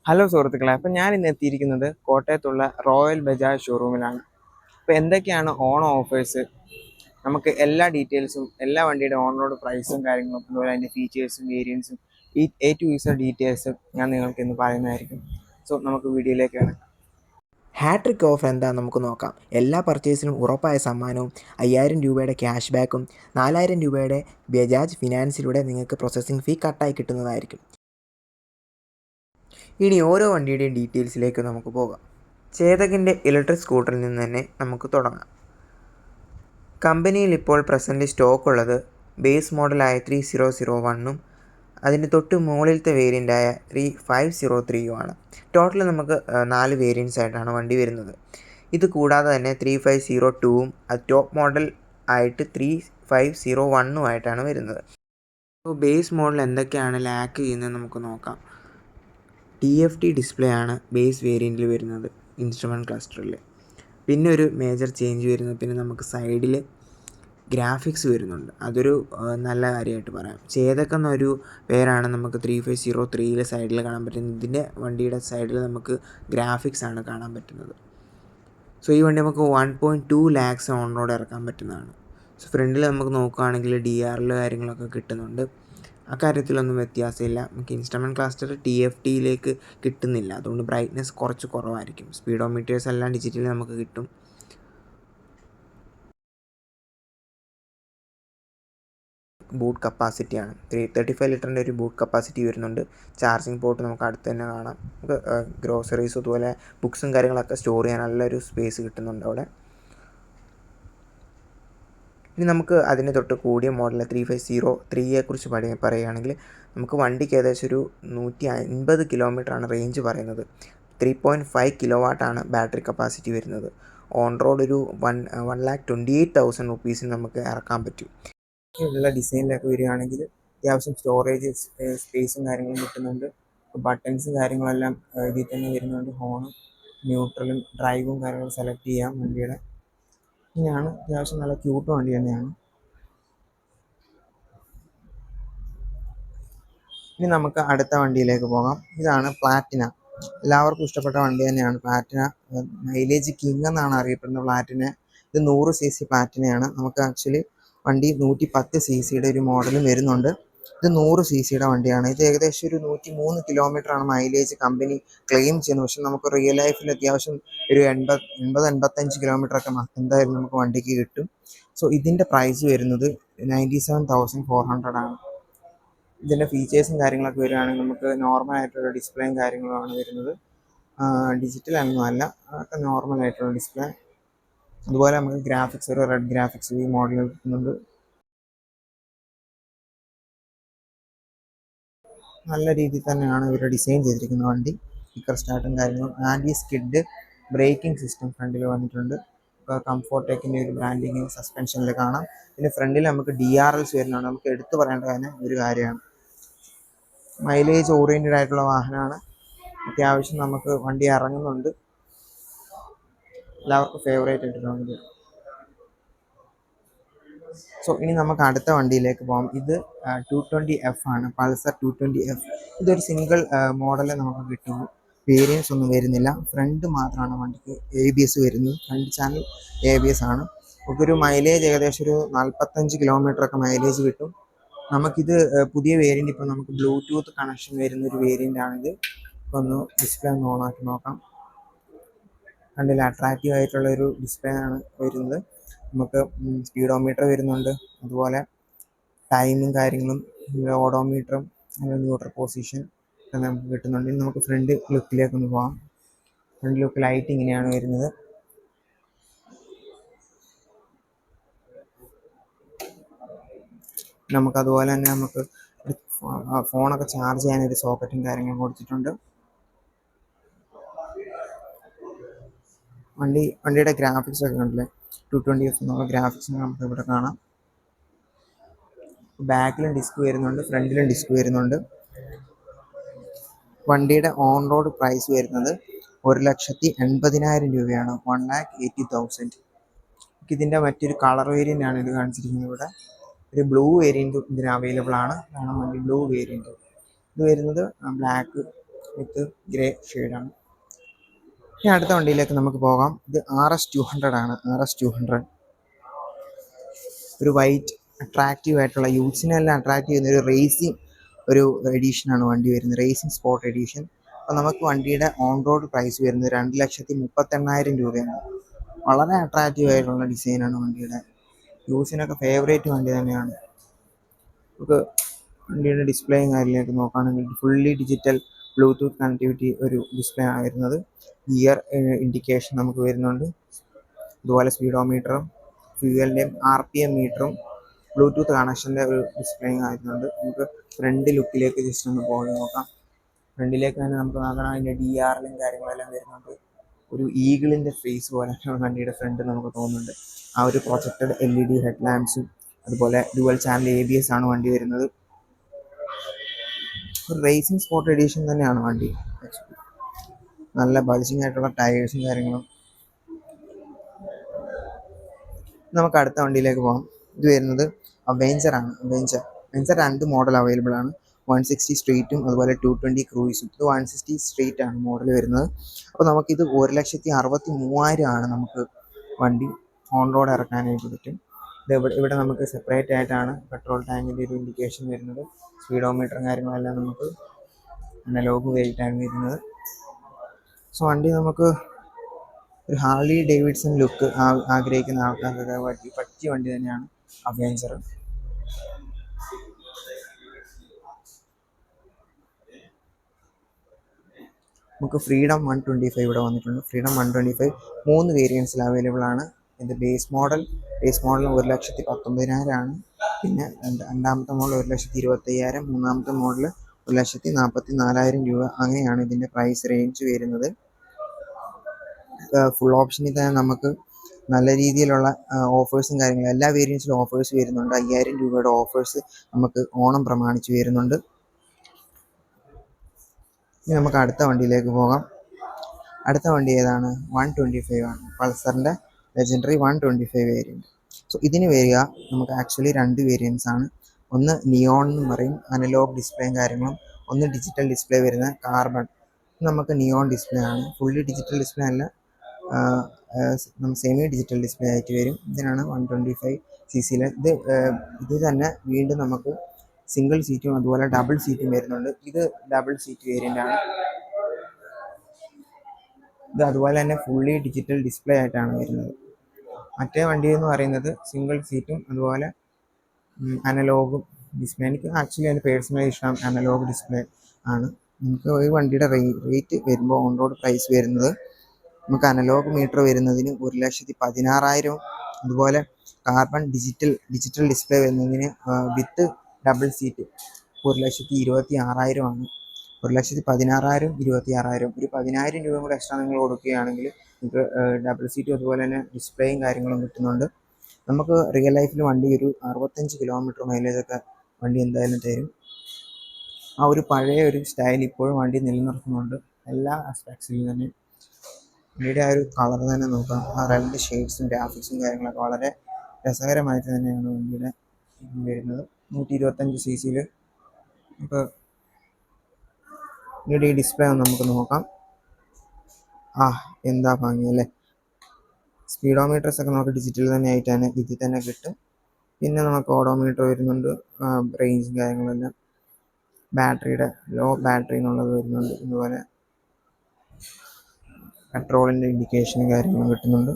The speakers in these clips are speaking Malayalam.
ഹലോ സുഹൃത്തുക്കളെ, അപ്പം ഞാൻ ഇന്ന് എത്തിയിരിക്കുന്നത് കോട്ടയത്തുള്ള റോയൽ ബജാജ് ഷോറൂമിലാണ്. അപ്പോൾ എന്തൊക്കെയാണ് ഓണം ഓഫേഴ്സ്, നമുക്ക് എല്ലാ ഡീറ്റെയിൽസും, എല്ലാ വണ്ടിയുടെ ഓൺ റോഡ് പ്രൈസും കാര്യങ്ങളും, അതുപോലെ അതിൻ്റെ ഫീച്ചേഴ്സും വേരിയൻസും എ ടു യൂസർ ഡീറ്റെയിൽസും ഞാൻ നിങ്ങൾക്ക് ഇന്ന് പറയുന്നതായിരിക്കും. സോ നമുക്ക് വീഡിയോയിലേക്ക് കിടക്കാം. ഹാട്രിക് ഓഫർ എന്താണെന്ന് നമുക്ക് നോക്കാം. എല്ലാ പർച്ചേസിനും ഉറപ്പായ സമ്മാനവും 5000 രൂപയുടെ ക്യാഷ് ബാക്കും 4000 രൂപയുടെ ബജാജ് ഫിനാൻസിലൂടെ നിങ്ങൾക്ക് പ്രോസസ്സിംഗ് ഫീ കട്ടായി കിട്ടുന്നതായിരിക്കും. ഇനി ഓരോ വണ്ടിയുടെയും ഡീറ്റെയിൽസിലേക്ക് നമുക്ക് പോകാം. ചേതകിൻ്റെ ഇലക്ട്രിക് സ്കൂട്ടറിൽ നിന്ന് തന്നെ നമുക്ക് തുടങ്ങാം. കമ്പനിയിൽ ഇപ്പോൾ പ്രസൻറ്റ് സ്റ്റോക്ക് ഉള്ളത് ബേസ് മോഡലായ 3001ഉം അതിന് തൊട്ട് മുകളിലത്തെ വേരിയൻ്റായ 3503യുമാണ്. ടോട്ടൽ നമുക്ക് 4 വേരിയൻസ് ആയിട്ടാണ് വണ്ടി വരുന്നത്. ഇത് കൂടാതെ തന്നെ 3502ഉം അത് ടോപ്പ് മോഡൽ ആയിട്ട് 3501ഉം ആയിട്ടാണ് വരുന്നത്. അപ്പോൾ ബേസ് മോഡൽ എന്തൊക്കെയാണ് ലാക്ക് ചെയ്യുന്നത് നമുക്ക് നോക്കാം. TFT ഡിസ്പ്ലേ ആണ് ബേസ് വേരിയൻറ്റിൽ വരുന്നത് ഇൻസ്ട്രുമെൻറ്റ് ക്ലസ്റ്ററിൽ. പിന്നെ ഒരു മേജർ ചേഞ്ച് വരുന്നത്, പിന്നെ നമുക്ക് സൈഡിൽ ഗ്രാഫിക്സ് വരുന്നുണ്ട്. അതൊരു നല്ല കാര്യമായിട്ട് പറയാം. ചേതക് എന്നൊരു പേരാണ് നമുക്ക് 3503യിൽ സൈഡിൽ കാണാൻ പറ്റുന്നത്. ഇതിൻ്റെ വണ്ടിയുടെ സൈഡിൽ നമുക്ക് ഗ്രാഫിക്സ് ആണ് കാണാൻ പറ്റുന്നത്. സോ ഈ വണ്ടി നമുക്ക് 1.2 lakhs ഓൺ റോഡ് ഇറക്കാൻ പറ്റുന്നതാണ്. സോ ഫ്രണ്ടിൽ നമുക്ക് നോക്കുകയാണെങ്കിൽ DRL കാര്യങ്ങളൊക്കെ കിട്ടുന്നുണ്ട്. അക്കാര്യത്തിലൊന്നും വ്യത്യാസമില്ല. നമുക്ക് ഇൻസ്ട്രുമെൻറ്റ് ക്ലസ്റ്റർ TFTയിലേക്ക് കിട്ടുന്നില്ല, അതുകൊണ്ട് ബ്രൈറ്റ്നെസ് കുറച്ച് കുറവായിരിക്കും. സ്പീഡോമീറ്റേഴ്സ് എല്ലാം ഡിജിറ്റലി നമുക്ക് കിട്ടും. ബൂട്ട് കപ്പാസിറ്റിയാണ് 35 ലിറ്ററിൻ്റെ ഒരു ബൂട്ട് കപ്പാസിറ്റി വരുന്നുണ്ട്. ചാർജിങ് പോർട്ട് നമുക്ക് അടുത്ത് തന്നെ കാണാം. നമുക്ക് ഗ്രോസറീസ് അതുപോലെ ബുക്സും കാര്യങ്ങളൊക്കെ സ്റ്റോർ ചെയ്യാൻ നല്ലൊരു സ്പേസ് കിട്ടുന്നുണ്ട് അവിടെ. ഇനി നമുക്ക് അതിന് തൊട്ട് കൂടിയ മോഡൽ 3503യെക്കുറിച്ച് പറയുകയാണെങ്കിൽ നമുക്ക് വണ്ടിക്ക് ഏകദേശം ഒരു 150 കിലോമീറ്ററാണ് റേഞ്ച് പറയുന്നത്. 3.5 കിലോവാട്ടാണ് ബാറ്ററി കപ്പാസിറ്റി വരുന്നത്. ഓൺ റോഡ് ഒരു 1,28,000 റുപ്പീസിന് നമുക്ക് ഇറക്കാൻ പറ്റും. ഉള്ള ഡിസൈനിലൊക്കെ വരികയാണെങ്കിൽ അത്യാവശ്യം സ്റ്റോറേജ് സ്പേസും കാര്യങ്ങളും കിട്ടുന്നുണ്ട്. ബട്ടൺസും കാര്യങ്ങളെല്ലാം ഇതിൽ തന്നെ വരുന്നുണ്ട്. ഹോണും ന്യൂട്രലും ഡ്രൈവും കാര്യങ്ങളും സെലക്ട് ചെയ്യാം വണ്ടിയുടെ. ഇങ്ങനെയാണ്, അത്യാവശ്യം നല്ല ക്യൂട്ട് വണ്ടി തന്നെയാണ്. ഇനി നമുക്ക് അടുത്ത വണ്ടിയിലേക്ക് പോകാം. ഇതാണ് പ്ലാറ്റിന. എല്ലാവർക്കും ഇഷ്ടപ്പെട്ട വണ്ടി തന്നെയാണ് പ്ലാറ്റിന. മൈലേജ് കിങ് എന്നാണ് അറിയപ്പെടുന്നത് പ്ലാറ്റിന. ഇത് 100cc പ്ലാറ്റിനയാണ്. നമുക്ക് ആക്ച്വലി വണ്ടി 110cc ഒരു മോഡലും വരുന്നുണ്ട്. ഇത് 100cc വണ്ടിയാണ്. ഇത് ഏകദേശം ഒരു 103 കിലോമീറ്ററാണ് മൈലേജ് കമ്പനി ക്ലെയിം ചെയ്യുന്നത്. പക്ഷെ നമുക്ക് റിയൽ ലൈഫിൽ അത്യാവശ്യം ഒരു 80-85 കിലോമീറ്ററൊക്കെ എന്തായാലും നമുക്ക് വണ്ടിക്ക് കിട്ടും. സോ ഇതിൻ്റെ പ്രൈസ് വരുന്നത് 97,400 ആണ്. ഇതിൻ്റെ ഫീച്ചേഴ്സും കാര്യങ്ങളൊക്കെ വരികയാണെങ്കിൽ നമുക്ക് നോർമലായിട്ടുള്ള ഡിസ്പ്ലേയും കാര്യങ്ങളുമാണ് വരുന്നത്. ഡിജിറ്റൽ ഒന്നും അല്ല, അതൊക്കെ നോർമലായിട്ടുള്ള ഡിസ്പ്ലേ. അതുപോലെ നമുക്ക് ഗ്രാഫിക്സ്, ഒരു റെഡ് ഗ്രാഫിക്സ് ഈ മോഡലിൽ കിട്ടുന്നുണ്ട്. നല്ല രീതിയിൽ തന്നെയാണ് ഇവർ ഡിസൈൻ ചെയ്തിരിക്കുന്ന വണ്ടി. സ്പീക്കർ സ്റ്റാർട്ടും കാര്യങ്ങളും, ആൻറ്റി സ്കിഡ് ബ്രേക്കിംഗ് സിസ്റ്റം ഫ്രണ്ടിൽ വന്നിട്ടുണ്ട്. ഇപ്പോൾ കംഫോർട്ടെക്കിൻ്റെ ഒരു ബ്രാൻഡിങ് സസ്പെൻഷനിൽ കാണാം. പിന്നെ ഫ്രണ്ടിൽ നമുക്ക് DRLs വരുന്നുണ്ട്. നമുക്ക് എടുത്തു പറയേണ്ട തന്നെ ഒരു കാര്യമാണ്. മൈലേജ് ഓറിയൻറ്റഡ് ആയിട്ടുള്ള വാഹനമാണ്. അത്യാവശ്യം നമുക്ക് വണ്ടി ഇറങ്ങുന്നുണ്ട്. എല്ലാവർക്കും ഫേവറേറ്റ് ആയിട്ടുള്ള വണ്ടി. സോ ഇനി നമുക്ക് അടുത്ത വണ്ടിയിലേക്ക് പോകാം. ഇത് 220F ആണ്, പൾസർ 220F. ഇതൊരു സിംഗിൾ മോഡല് നമുക്ക് കിട്ടുന്നു. വേരിയൻസ് ഒന്നും വരുന്നില്ല. ഫ്രണ്ട് മാത്രമാണ് വണ്ടിക്ക് ABS വരുന്നത്. ഫ്രണ്ട് ചാനൽ ABS ആണ്. നമുക്കൊരു മൈലേജ് ഏകദേശം ഒരു 45 കിലോമീറ്ററൊക്കെ മൈലേജ് കിട്ടും. നമുക്കിത് പുതിയ വേരിയൻ്റ്, ഇപ്പോൾ നമുക്ക് ബ്ലൂടൂത്ത് കണക്ഷൻ വരുന്നൊരു വേരിയൻ്റ് ആണിത്. ഇപ്പോൾ ഒന്ന് ഡിസ്പ്ലേ ഒന്ന് ഓണാക്കി നോക്കാം. കണ്ടില്ല, അട്രാക്റ്റീവ് ആയിട്ടുള്ളൊരു ഡിസ്പ്ലേ ആണ് വരുന്നത്. നമുക്ക് സ്പീഡോമീറ്റർ വരുന്നുണ്ട്, അതുപോലെ ടൈമും കാര്യങ്ങളും, ഓഡോമീറ്ററും ന്യൂട്രൽ പൊസിഷൻ നമുക്ക് കിട്ടുന്നുണ്ട്. ഇനി നമുക്ക് ഫ്രണ്ട് ലുക്കിലേക്കൊന്ന് പോകാം. ഫ്രണ്ട് ലുക്ക് ലൈറ്റ് ഇങ്ങനെയാണ് വരുന്നത്. നമുക്കതുപോലെ തന്നെ നമുക്ക് ഫോണൊക്കെ ചാർജ് ചെയ്യാനൊരു സോക്കറ്റും കാര്യങ്ങളും കൊടുത്തിട്ടുണ്ട്. വണ്ടിയുടെ ഗ്രാഫിക്സ് ഒക്കെ ഉണ്ടല്ലേ, 220F എന്നുള്ള ഗ്രാഫിക്സ് നമുക്ക് ഇവിടെ കാണാം. ബാക്കിലും ഡിസ്ക് വരുന്നുണ്ട്, ഫ്രണ്ടിലും ഡിസ്ക് വരുന്നുണ്ട്. വണ്ടിയുടെ ഓൺ റോഡ് പ്രൈസ് വരുന്നത് 1,80,000 രൂപയാണ്. 1,80,000. ഇതിൻ്റെ മറ്റൊരു കളർ വേരിയൻ്റ് ആണ് ഇത് കാണിച്ചിരിക്കുന്നത്. ഇവിടെ ഒരു ബ്ലൂ വേരിയൻറ്റ് ഇതിന് അവൈലബിൾ ആണ്. കാണാൻ വേണ്ടി ബ്ലൂ വേരിയൻറ്റ് ഇത് വരുന്നത്. ബ്ലാക്ക് വിത്ത് ഗ്രേ ഷെയ്ഡാണ്. ഇനി അടുത്ത വണ്ടിയിലേക്ക് നമുക്ക് പോകാം. ഇത് RS200 ആണ്. RS200 ഒരു വൈറ്റ് അട്രാക്റ്റീവ് ആയിട്ടുള്ള യൂത്ത്സിനെല്ലാം അട്രാക്റ്റ് ചെയ്യുന്ന ഒരു റേസിംഗ് ഒരു എഡീഷനാണ് വണ്ടി വരുന്നത്, റേസിംഗ് സ്പോർട്ട് എഡീഷൻ. അപ്പോൾ നമുക്ക് വണ്ടിയുടെ ഓൺ റോഡ് പ്രൈസ് വരുന്നത് 2,38,000 രൂപയാണ്. വളരെ അട്രാക്റ്റീവ് ആയിട്ടുള്ള ഡിസൈനാണ് വണ്ടിയുടെ. യൂസിനൊക്കെ ഫേവറേറ്റ് വണ്ടി തന്നെയാണ്. നമുക്ക് വണ്ടിയുടെ ഡിസ്പ്ലേയും കാര്യങ്ങളൊക്കെ നോക്കുകയാണെങ്കിൽ ഫുള്ളി ഡിജിറ്റൽ ബ്ലൂടൂത്ത് കണക്ടിവിറ്റി ഒരു ഡിസ്പ്ലേ ആണ് വരുന്നത്. ഗിയർ ഇൻഡിക്കേഷൻ നമുക്ക് വരുന്നുണ്ട്. അതുപോലെ സ്പീഡോമീറ്ററും ഫ്യൂവലിൻ്റെയും RPM മീറ്ററും ബ്ലൂടൂത്ത് കണക്ഷൻ്റെ ഒരു ഡിസ്പ്ലേയും ആയിരുന്നുണ്ട്. നമുക്ക് ഫ്രണ്ട് ലുക്കിലേക്ക് ജസ്റ്റ് ഒന്ന് പോയി നോക്കാം. ഫ്രണ്ടിലേക്ക് തന്നെ നമുക്ക് നോക്കണം, അതിൻ്റെ DRLും കാര്യങ്ങളെല്ലാം വരുന്നുണ്ട്. ഒരു ഈഗിളിൻ്റെ ഫേസ് പോലെ വണ്ടിയുടെ ഫ്രണ്ട് നമുക്ക് തോന്നുന്നുണ്ട്. ആ ഒരു പ്രൊജക്റ്റഡ് LED ഹെഡ് ലാമ്പ്സും അതുപോലെ ഡുവൽ ചാനൽ ABS ആണ് വണ്ടി വരുന്നത്. ഒരു റേസിംഗ് സ്പോർട്ട് എഡീഷൻ തന്നെയാണ് വണ്ടി. നല്ല ബൾജിങ് ആയിട്ടുള്ള ടയേഴ്സും കാര്യങ്ങളും. നമുക്ക് അടുത്ത വണ്ടിയിലേക്ക് പോകാം. ഇത് വരുന്നത് അവെഞ്ചറാണ്. അവെഞ്ചർ 2 മോഡൽ അവൈലബിൾ ആണ്. 160 സ്ട്രീറ്റും അതുപോലെ 220 ക്രൂയിസും. ഇത് 160 സ്ട്രീറ്റ് ആണ് മോഡൽ വരുന്നത്. അപ്പോൾ നമുക്കിത് 1,63,000 ആണ് നമുക്ക് വണ്ടി ഓൺ റോഡ് ഇറക്കാനായിട്ട് പറ്റും. ഇവിടെ നമുക്ക് സെപ്പറേറ്റ് ആയിട്ടാണ് പെട്രോൾ ടാങ്കിൻ്റെ ഒരു ഇൻഡിക്കേഷൻ വരുന്നത്. സ്പീഡോമീറ്ററും കാര്യങ്ങളെല്ലാം നമുക്ക് അനലോഗ് വേയിട്ടാണ് വരുന്നത്. സോ വണ്ടി നമുക്ക് ഒരു ഹാർലി ഡേവിഡ്സൺ ലുക്ക് ആഗ്രഹിക്കുന്ന ആൾക്കാർക്കൊക്കെ പറ്റിയ വണ്ടി തന്നെയാണ് അവെഞ്ചർ. നമുക്ക് ഫ്രീഡം 125 ഇവിടെ വന്നിട്ടുണ്ട്. ഫ്രീഡം 125 3 വേരിയൻസിൽ അവൈലബിൾ ആണ്. ഇത് ബേസ് മോഡൽ 1,19,000 ആണ്. പിന്നെ രണ്ടാമത്തെ മോഡൽ 1,25,000, മൂന്നാമത്തെ മോഡൽ 1,44,000 രൂപ. അങ്ങനെയാണ് ഇതിൻ്റെ പ്രൈസ് റേഞ്ച് വരുന്നത്. ഫുൾ ഓപ്ഷനിൽ തന്നെ നമുക്ക് നല്ല രീതിയിലുള്ള ഓഫേഴ്സും കാര്യങ്ങളും എല്ലാ വേരിയൻസിലും ഓഫേഴ്സ് വരുന്നുണ്ട്. 5,000 രൂപയുടെ ഓഫേഴ്സ് നമുക്ക് ഓണം പ്രമാണിച്ച് വരുന്നുണ്ട്. ഇനി നമുക്ക് അടുത്ത വണ്ടിയിലേക്ക് പോകാം. അടുത്ത വണ്ടി ഏതാണ്? 125 ആണ്. പൾസറിൻ്റെ ലെജൻഡറി 125 വേരിയൻറ്റ്. സോ ഇതിന് വരിക നമുക്ക് ആക്ച്വലി 2 വേരിയൻസ് ആണ്. ഒന്ന് നിയോൺ എന്ന് പറയും, അനലോഗ് ഡിസ്പ്ലേയും കാര്യങ്ങളും. ഒന്ന് ഡിജിറ്റൽ ഡിസ്പ്ലേ വരുന്ന കാർബൺ. നമുക്ക് നിയോൺ ഡിസ്പ്ലേ ആണ്. ഫുള്ളി ഡിജിറ്റൽ ഡിസ്പ്ലേ അല്ല, സെമി ഡിജിറ്റൽ ഡിസ്പ്ലേ ആയിട്ട് വരും. ഇതിനാണ് 125cc. ഇത് തന്നെ വീണ്ടും നമുക്ക് സിംഗിൾ സീറ്റും അതുപോലെ ഡബിൾ സീറ്റും വരുന്നുണ്ട്. ഇത് ഡബിൾ സീറ്റ് വേരിയൻ്റ് ആണ്. ഇത് അതുപോലെ തന്നെ ഫുള്ളി ഡിജിറ്റൽ ഡിസ്പ്ലേ ആയിട്ടാണ് വരുന്നത്. മറ്റേ വണ്ടി എന്ന് പറയുന്നത് സിംഗിൾ സീറ്റും അതുപോലെ അനലോഗും ഡിസ്പ്ലേ. എനിക്ക് ആക്ച്വലി അതിന് പേഴ്സണലി ഇഷ്ടം അനലോഗ് ഡിസ്പ്ലേ ആണ്. നമുക്ക് ഈ വണ്ടിയുടെ റേറ്റ് വരുമ്പോൾ ഓൺ റോഡ് പ്രൈസ് വരുന്നത് നമുക്ക് അനലോഗ് മീറ്റർ വരുന്നതിന് 1,16,000, അതുപോലെ കാർബൺ ഡിജിറ്റൽ ഡിസ്പ്ലേ വരുന്നതിന് വിത്ത് ഡബിൾ സീറ്റ് 1,26,000 ആണ്. 1,16,000, 26,000, ഒരു 10,000 രൂപ കൂടെ എക്സ്ട്രാ നിങ്ങൾ കൊടുക്കുകയാണെങ്കിൽ നിങ്ങൾക്ക് ഡബിൾ സീറ്റും അതുപോലെ തന്നെ ഡിസ്പ്ലേയും കാര്യങ്ങളും കിട്ടുന്നുണ്ട്. നമുക്ക് റിയൽ ലൈഫിൽ വണ്ടി ഒരു 65 കിലോമീറ്റർ മൈലേജൊക്കെ വണ്ടി എന്തായാലും തരും. ആ ഒരു പഴയ ഒരു സ്റ്റൈൽ ഇപ്പോഴും വണ്ടി നിലനിർത്തുന്നുണ്ട് എല്ലാ ആസ്പെക്ട്സിലും തന്നെ. വണ്ടിയുടെ ആ ഒരു കളർ തന്നെ നോക്കാം, ആ റെഡ് ഷെയ്ഡ്സും ഗ്രാഫിക്സും കാര്യങ്ങളൊക്കെ വളരെ രസകരമായിട്ട് തന്നെയാണ് വണ്ടിയുടെ വരുന്നത്. 125cc. ഇപ്പോൾ വണ്ടിയുടെ ഈ ഡിസ്പ്ലേ ഒന്ന് നമുക്ക് നോക്കാം. എന്താ ഭംഗിയല്ലേ. സ്പീഡോമീറ്റേഴ്സൊക്കെ നമുക്ക് ഡിജിറ്റൽ തന്നെ ആയിട്ടാണ് ഇതിൽ തന്നെ കിട്ടും. പിന്നെ നമുക്ക് ഓഡോമീറ്റർ വരുന്നുണ്ട്, റേഞ്ചും കാര്യങ്ങളെല്ലാം. ബാറ്ററിയുടെ ലോ ബാറ്ററി എന്നുള്ളത് വരുന്നുണ്ട്. അതുപോലെ പെട്രോളിൻ്റെ ഇൻഡിക്കേഷനും കാര്യങ്ങളും കിട്ടുന്നുണ്ട്.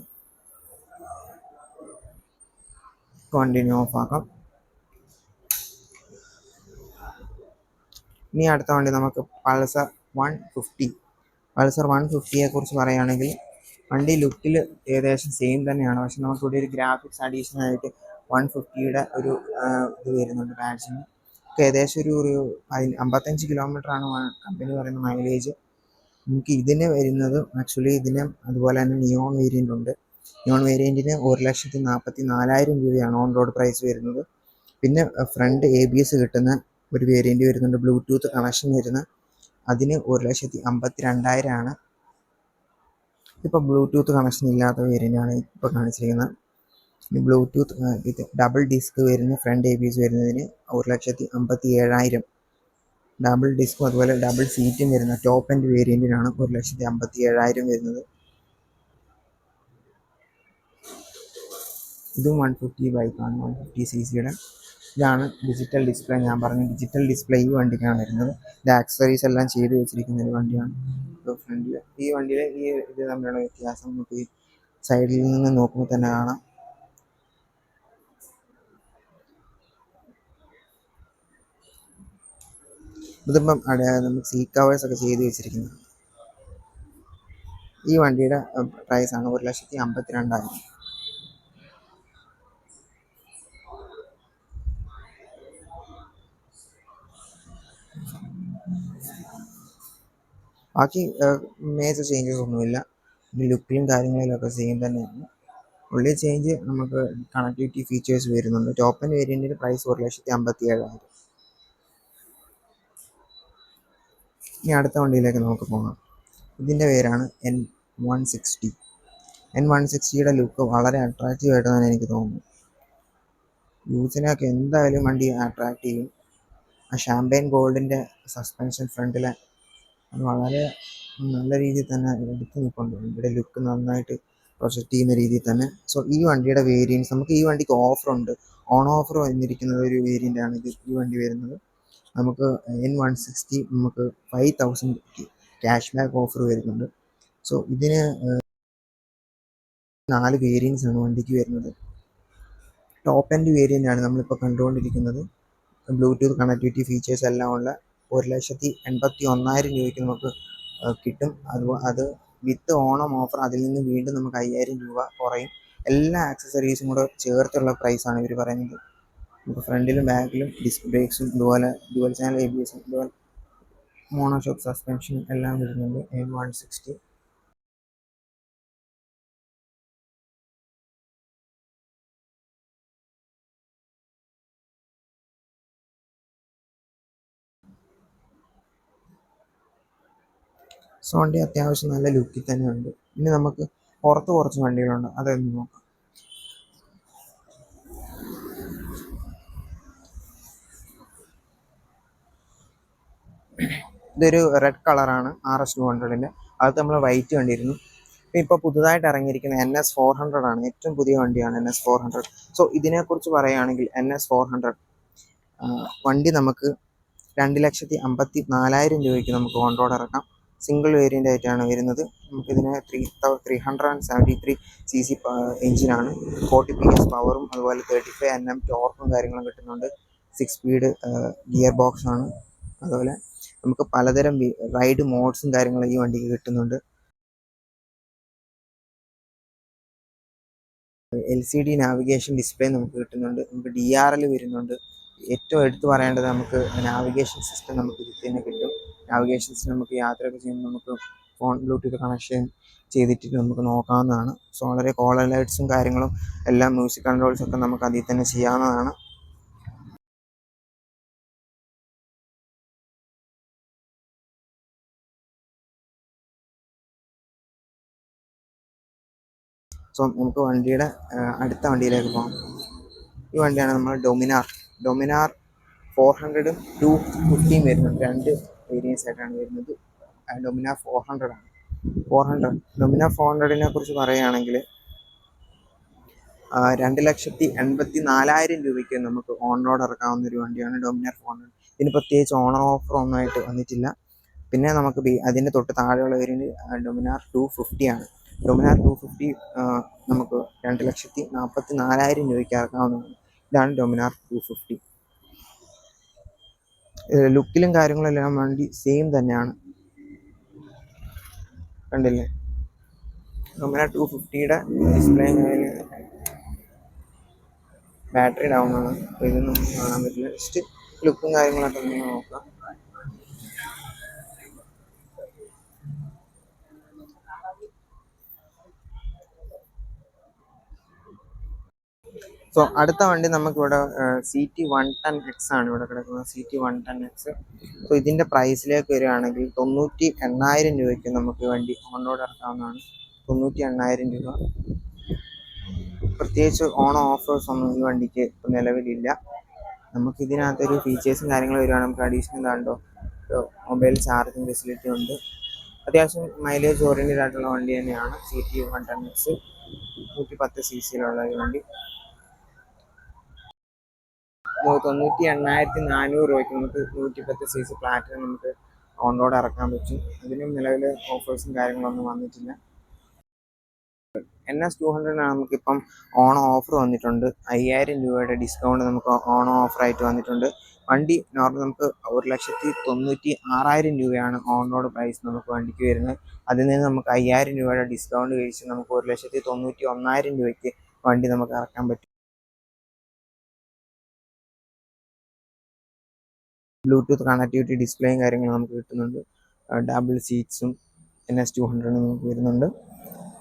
കണ്ടിന്യൂ ഓഫ് ആക്കാം. ഇനി അടുത്ത വണ്ടി നമുക്ക് പൾസർ 150. പൾസർ 150യെ കുറിച്ച് പറയുകയാണെങ്കിൽ വണ്ടി ലുക്കിൽ ഏകദേശം സെയിം തന്നെയാണ്. പക്ഷെ നമുക്കിവിടെ ഒരു ഗ്രാഫിക്സ് അഡീഷണൽ ആയിട്ട് 150യുടെ ഒരു ഇത് വരുന്നുണ്ട് ബാഡ്ജിന്. ഏകദേശം ഒരു 55 കിലോമീറ്ററാണ് കമ്പനി പറയുന്ന മൈലേജ്. നമുക്ക് ഇതിന് വരുന്നത് ആക്ച്വലി ഇതിന് അതുപോലെ തന്നെ നിയോൺ വേരിയൻ്റ് ഉണ്ട്. നിയോൺ വേരിയൻറ്റിന് 1,44,000 രൂപയാണ് ഓൺ റോഡ് പ്രൈസ് വരുന്നത്. പിന്നെ ഫ്രണ്ട് ABS കിട്ടുന്ന ഒരു വേരിയൻറ്റ് വരുന്നുണ്ട്, ബ്ലൂടൂത്ത് കണക്ഷൻ വരുന്ന. അതിന് 1,52,000 ആണ്. ഇപ്പോൾ ബ്ലൂടൂത്ത് കണക്ഷൻ ഇല്ലാത്ത വേരിയൻ്റാണ് ഇപ്പോൾ കാണിച്ചിരിക്കുന്നത്. ബ്ലൂടൂത്ത് ഇത് ഡബിൾ ഡിസ്ക് വരുന്ന ഫ്രണ്ട് ABS വരുന്നതിന് 1,57,000. ഡബിൾ ഡിസ്കും അതുപോലെ ഡബിൾ സീറ്റും വരുന്ന ടോപ്പ് എൻഡ് വേരിയൻറ്റിനാണ് 1,57,000 വരുന്നത്. ഇതും 150 ബൈക്കാണ്, 150cc. ഇതാണ് ഡിജിറ്റൽ ഡിസ്പ്ലേ. ഞാൻ പറഞ്ഞു ഡിജിറ്റൽ ഡിസ്പ്ലേ ഈ വണ്ടിക്കാണ് വരുന്നത്. ഇത് ആക്സസറീസ് എല്ലാം ചെയ്ത് വെച്ചിരിക്കുന്ന ഒരു വണ്ടിയാണ്. ഇപ്പോൾ ഫ്രണ്ടിൽ ഈ വണ്ടിയിൽ ഈ ഇത് തമ്മിലുള്ള വ്യത്യാസം നമുക്ക് ഈ സൈഡിൽ നിന്ന് നോക്കുമ്പോൾ തന്നെ കാണാം. ഇതിപ്പം നമുക്ക് സീറ്റ് കവേഴ്സ് ഒക്കെ ചെയ്ത് വെച്ചിരിക്കുന്നത്. ഈ വണ്ടിയുടെ പ്രൈസാണ് 1,52,000. ബാക്കി മേജർ ചേഞ്ചസ് ഒന്നുമില്ല. ലുക്കിലും കാര്യങ്ങളിലൊക്കെ സെയിം തന്നെയാണ്. ഉള്ളിൽ ചേഞ്ച് നമുക്ക് കണക്ടിവിറ്റി ഫീച്ചേഴ്സ് വരുന്നുണ്ട്. ടോപ്പ് എൻഡ് വേരിയൻറ്റിൻ്റെ പ്രൈസ് 1,57,000. ഇനി അടുത്ത വണ്ടിയിലേക്ക് നമുക്ക് പോകാം. ഇതിൻ്റെ പേരാണ് N160. N160യുടെ ലുക്ക് വളരെ അട്രാക്റ്റീവ് ആയിട്ട് തന്നെ എനിക്ക് തോന്നുന്നു. യൂസിനൊക്കെ എന്തായാലും വണ്ടി അട്രാക്റ്റ് ചെയ്യും. ആ ഷാമ്പയിൻ ഗോൾഡിൻ്റെ സസ്പെൻഷൻ ഫ്രണ്ടിലെ അത് വളരെ നല്ല രീതിയിൽ തന്നെ എടുത്ത് നിൽക്കുന്നുണ്ട്. വണ്ടിയുടെ ലുക്ക് നന്നായിട്ട് പ്രൊജക്റ്റ് ചെയ്യുന്ന രീതിയിൽ തന്നെ. സോ ഈ വണ്ടിയുടെ വേരിയൻസ് നമുക്ക് ഈ വണ്ടിക്ക് ഓഫറുണ്ട്. ഓൺ ഓഫർ വന്നിരിക്കുന്നത് ഒരു വേരിയൻ്റാണ് ഇത്. ഈ വണ്ടി വരുന്നത് നമുക്ക് N160 നമുക്ക് 5,000 ക്യാഷ് ബാക്ക് ഓഫർ വരുന്നുണ്ട്. സോ ഇതിന് 4 വേരിയൻസ് ആണ് വണ്ടിക്ക് വരുന്നത്. ടോപ്പ് എൻഡ് വേരിയൻ്റ് ആണ് നമ്മളിപ്പോൾ കണ്ടുകൊണ്ടിരിക്കുന്നത്. ബ്ലൂടൂത്ത് കണക്ടിവിറ്റി ഫീച്ചേഴ്സ് എല്ലാം ഉള്ള 1,81,000 രൂപയ്ക്ക് നമുക്ക് കിട്ടും. അത് വിത്ത് ഓണം ഓഫർ. അതിൽ നിന്ന് വീണ്ടും നമുക്ക് 5,000 രൂപ കുറയും. എല്ലാ ആക്സസറീസും കൂടെ ചേർത്തുള്ള പ്രൈസാണ് ഇവർ പറയുന്നത്. നമുക്ക് ഫ്രണ്ടിലും ബാക്കിലും ഡിസ്ക് ബ്രേക്സും ഇതുപോലെ ഡുവൽ ചാനൽ ABS ഇതുപോലെ മോണോഷോക്ക് സസ്പെൻഷനും എല്ലാം വരുന്നുണ്ട് N160. സോ വണ്ടി അത്യാവശ്യം നല്ല ലുക്കിൽ തന്നെയുണ്ട്. ഇനി നമുക്ക് പുറത്ത് കുറച്ച് വണ്ടികളുണ്ട്, അതൊന്ന് നോക്കാം. ഇതൊരു റെഡ് കളറാണ് RS200ൻ്റെ. അത് നമ്മൾ വൈറ്റ് കണ്ടിരുന്നു. ഇപ്പോൾ പുതുതായിട്ട് ഇറങ്ങിയിരിക്കുന്ന NS400 ആണ്. ഏറ്റവും പുതിയ വണ്ടിയാണ് NS400. സോ ഇതിനെക്കുറിച്ച് പറയുകയാണെങ്കിൽ NS400 വണ്ടി നമുക്ക് 2,54,000 രൂപയ്ക്ക് നമുക്ക് ഓൺ റോഡ് ഇറക്കാം. സിംഗിൾ വേരിയൻ്റ് ആയിട്ടാണ് വരുന്നത്. നമുക്കിതിന് 373cc എഞ്ചിനാണ്. 40 PS പവറും അതുപോലെ 35 Nm ടോർക്കും കാര്യങ്ങളും കിട്ടുന്നുണ്ട്. 6 സ്പീഡ് ഗിയർ ബോക്സ് ആണ്. അതുപോലെ നമുക്ക് പലതരം റൈഡ് മോഡ്സും കാര്യങ്ങളും ഈ വണ്ടിക്ക് കിട്ടുന്നുണ്ട്. LCD നാവിഗേഷൻ ഡിസ്പ്ലേ നമുക്ക് കിട്ടുന്നുണ്ട്. നമുക്ക് DRL വരുന്നുണ്ട്. ഏറ്റവും എടുത്തു പറയേണ്ടത് നമുക്ക് നാവിഗേഷൻ സിസ്റ്റം നമുക്ക് ഇതിൽ തന്നെ കിട്ടും. നാവിഗേഷൻ സിസ്റ്റം നമുക്ക് യാത്രയൊക്കെ ചെയ്യുമ്പോൾ നമുക്ക് ഫോൺ ബ്ലൂടൂത്ത് കണക്ഷൻ ചെയ്തിട്ട് നമുക്ക് നോക്കാവുന്നതാണ്. സോ വളരെ കോളർ ലൈറ്റ്സും കാര്യങ്ങളും എല്ലാം മ്യൂസിക് കൺട്രോൾസ് ഒക്കെ നമുക്ക് അതിൽ തന്നെ ചെയ്യാവുന്നതാണ്. സോ നമുക്ക് വണ്ടിയുടെ അടുത്ത വണ്ടിയിലേക്ക് പോകാം. ഈ വണ്ടിയാണ് നമ്മൾ ഡൊമിനാർ 400 250 വരുന്നുണ്ട്. 2 വേരിയൻസ് ആയിട്ടാണ് വരുന്നത്. ഡൊമിനാർ 400 ആണ്. ഡൊമിനാർ 400നെ കുറിച്ച് പറയുകയാണെങ്കിൽ 2,84,000 രൂപയ്ക്ക് നമുക്ക് ഓൺ റോഡ് ഇറക്കാവുന്ന ഒരു വണ്ടിയാണ് ഡൊമിനാർ 400. ഇതിന് പ്രത്യേകിച്ച് ഓണർ ഓഫർ ഒന്നായിട്ട് വന്നിട്ടില്ല. പിന്നെ നമുക്ക് അതിൻ്റെ തൊട്ട് താഴെയുള്ള വേരിയൻറ്റ് ഡൊമിനാർ 250 ആണ്. ഡൊമിനാർ 250 നമുക്ക് 2,44,000 രൂപയ്ക്ക് ഇറക്കാവുന്നതാണ്. ഇതാണ് ഡൊമിനാർ 250. ലുക്കിലും കാര്യങ്ങളെല്ലാം വണ്ടി സെയിം തന്നെയാണ്, കണ്ടില്ലേ. ഡൊമിനാർ 250യുടെ ഡിസ്പ്ലേ ബാറ്ററി ഡൗൺ ആണ്. അപ്പോൾ ഇതൊന്നും കാണാൻ പറ്റില്ല. ജസ്റ്റ് ലുക്കും കാര്യങ്ങളൊക്കെ ഒന്ന് നോക്കാം. സോ അടുത്ത വണ്ടി നമുക്കിവിടെ CT 110X ആണ് ഇവിടെ കിടക്കുന്നത്. CT 110X. സോ ഇതിൻ്റെ പ്രൈസിലേക്ക് വരികയാണെങ്കിൽ 98,000 രൂപയ്ക്ക് നമുക്ക് വണ്ടി ഓൺ റോഡ് ഇറക്കാവുന്നതാണ്. 98,000 രൂപ. പ്രത്യേകിച്ച് ഓഫേഴ്സ് ഒന്നും ഈ വണ്ടിക്ക് നിലവിലില്ല. നമുക്ക് ഇതിനകത്തൊരു ഫീച്ചേഴ്സും കാര്യങ്ങളും വരുവാണ്. നമുക്ക് അഡീഷണൽ കണ്ടോ മൊബൈൽ ചാർജിങ് ഫെസിലിറ്റി ഉണ്ട്. അത്യാവശ്യം മൈലേജ് ഓറിയൻറ്റഡ് ആയിട്ടുള്ള വണ്ടി തന്നെയാണ്. CT 110X 110 cc-യിലുള്ള ഒരു വണ്ടി. 98,400 രൂപയ്ക്ക് നമുക്ക് 110 cc പ്ലാറ്റിനം നമുക്ക് ഓൺ റോഡ് ഇറക്കാൻ പറ്റും. അതിനും നിലവിൽ ഓഫേഴ്സും കാര്യങ്ങളൊന്നും വന്നിട്ടില്ല. NS200 നമുക്കിപ്പം ഓണം ഓഫർ വന്നിട്ടുണ്ട്. 5000 രൂപയുടെ ഡിസ്കൗണ്ട് നമുക്ക് ഓണം ഓഫറായിട്ട് വന്നിട്ടുണ്ട്. വണ്ടി നോർമൽ നമുക്ക് 1,96,000 രൂപയാണ് ഓൺ റോഡ് പ്രൈസ് നമുക്ക് വണ്ടിക്ക് വരുന്നത്. അതിൽ നിന്ന് നമുക്ക് 5000 രൂപയുടെ ഡിസ്കൗണ്ട് കഴിച്ച് നമുക്ക് 1,91,000 രൂപയ്ക്ക് വണ്ടി നമുക്ക് ഇറക്കാൻ പറ്റും. ബ്ലൂടൂത്ത് കണക്ടിവിറ്റി ഡിസ്പ്ലേയും കാര്യങ്ങളും നമുക്ക് കിട്ടുന്നുണ്ട്. ഡബിൾ സീറ്റ്സും NS200 നമുക്ക് വരുന്നുണ്ട്.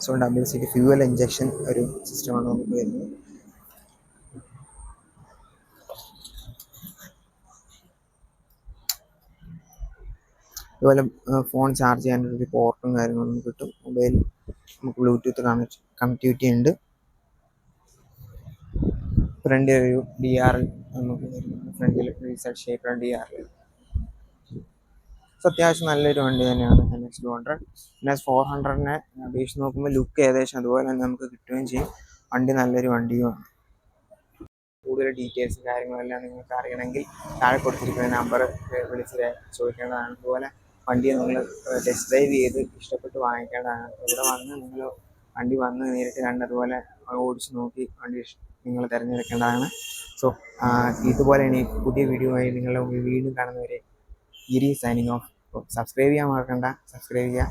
So double seat fuel injection ഒരു സിസ്റ്റമാണ് നമുക്ക് വരുന്നത്. അതുപോലെ ഫോൺ ചാർജ് ചെയ്യാനൊരു പോർട്ടും കാര്യങ്ങളും നമുക്ക് കിട്ടും. മൊബൈൽ നമുക്ക് ബ്ലൂടൂത്ത് കണക്ടിവിറ്റി ഉണ്ട്. ഫ്രണ്ടിൽ ഒരു DRL നമുക്ക് വരുന്നുണ്ട്. ഫ്രണ്ടിൽ റീസെറ്റ് ഷേപ്പുള്ള DRL. അത്യാവശ്യം നല്ലൊരു വണ്ടി തന്നെയാണ് NS200. NS400-നെ അപേക്ഷിച്ച് നോക്കുമ്പോൾ ലുക്ക് ഏകദേശം അതുപോലെ തന്നെ നമുക്ക് കിട്ടുകയും ചെയ്യും. വണ്ടി നല്ലൊരു വണ്ടിയുമാണ്. കൂടുതൽ ഡീറ്റെയിൽസും കാര്യങ്ങളെല്ലാം നിങ്ങൾക്ക് അറിയണമെങ്കിൽ താഴെ കൊടുത്തിരിക്കുന്ന നമ്പർ വിളിച്ച് ചോദിക്കേണ്ടതാണ്. അതുപോലെ വണ്ടി നിങ്ങൾ ടെസ്റ്റ് ഡ്രൈവ് ചെയ്ത് ഇഷ്ടപ്പെട്ട് വാങ്ങിക്കേണ്ടതാണ്. ഇവിടെ വന്ന് നിങ്ങൾ വണ്ടി വന്ന് നേരിട്ട് കണ്ടതുപോലെ ഓടിച്ച് നോക്കി വണ്ടി നിങ്ങൾ തിരഞ്ഞെടുക്കേണ്ടതാണ്. സോ ഇതുപോലെ ഇനി പുതിയ വീഡിയോ ആയി നിങ്ങളുടെ വീണ്ടും കാണുന്നവരെ ഗിരി സൈനിങ് ഓഫ്. സബ്സ്ക്രൈബ് ചെയ്യാൻ മറക്കണ്ട, സബ്സ്ക്രൈബ് ചെയ്യുക.